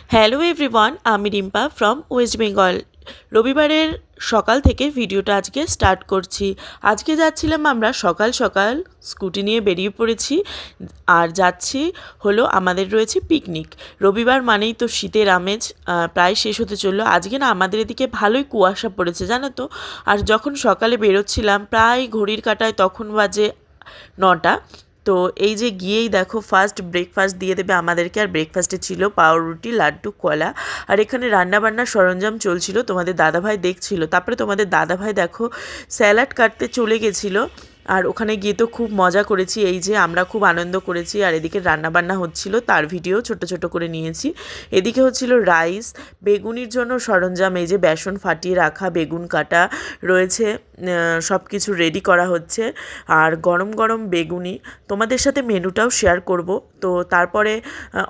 Hello everyone, আমি Rimpa from West Bengal. রবিবারের সকাল থেকে ভিডিওটা আজকে স্টার্ট করছি। আজকে যাচ্ছিলাম আমরা সকাল সকাল স্কুটি নিয়ে বেরিয়ে পড়েছি আর যাচ্ছি হলো আমাদের রয়েছে পিকনিক। রবিবার মানেই তো শীতের আমেজ প্রায় শেষ হতে চললো। আজকে না আমাদের এদিকে ভালোই কুয়াশা পড়েছে জানো তো। আর যখন সকালে বেরোচ্ছিলাম প্রায় ঘড়ির কাঁটায় তখন বাজে 9টা। তো এই যে গিয়েই দেখো ফার্স্ট ব্রেকফাস্ট দিয়ে দেবে আমাদেরকে, আর ব্রেকফাস্টে ছিল পাউরুটি, লাড্ডু, কলা। আর এখানে রান্নাবান্নার সরঞ্জাম চলছিল, তোমাদের দাদাভাই দেখছিল। তারপরে তোমাদের দাদাভাই দেখো স্যালাড কাটতে চলে গেছিলো। আর ওখানে গিয়ে তো খুব মজা করেছি, এই যে আমরা খুব আনন্দ করেছি। আর এদিকে রান্নাবান্না হচ্ছিল, তার ভিডিও ছোট ছোট করে নিয়েছি। এদিকে হচ্ছিল রাইস, বেগুনির জন্য সরঞ্জাম, এই যে বেসন ফাটিয়ে রাখা, বেগুন কাটা রয়েছে, সব কিছু রেডি করা হচ্ছে। আর গরম গরম বেগুনি, তোমাদের সাথে মেনুটাও শেয়ার করব। তো তারপরে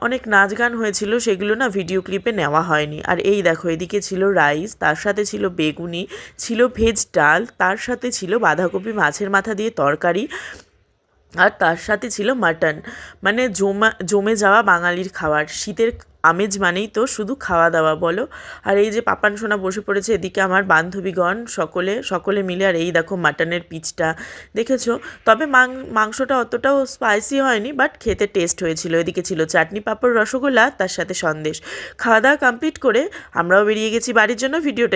অনেক নাচ গান হয়েছিল, সেগুলো না ভিডিও ক্লিপে নেওয়া হয়নি। আর এই দেখো এদিকে ছিল রাইস, তার সাথে ছিল বেগুনি, ছিল ভেজ ডাল, তার সাথে ছিল বাঁধাকপি মাছের মাথা দিয়ে তরকারি, আর তার সাথে ছিল মাটন। মানে জমে যাওয়া বাঙালির খাবার। শীতের আমেজ মানেই তো শুধু খাওয়া দাওয়া বলো। আর এই যে পাপান সোনা বসে পড়েছে, এদিকে আমার বান্ধবীগণ সকলে মিলে। আর এই দেখো মাটনের পিচটা দেখেছো। তবে মাংসটা অতটাও স্পাইসি হয়নি, বাট খেতে টেস্ট হয়েছিল। এদিকে ছিল চাটনি, পাঁপড়, রসগোল্লা, তার সাথে সন্দেশ। খাওয়া দাওয়া কমপ্লিট করে আমরাও বেরিয়ে গেছি বাড়ির জন্য। ভিডিওটাই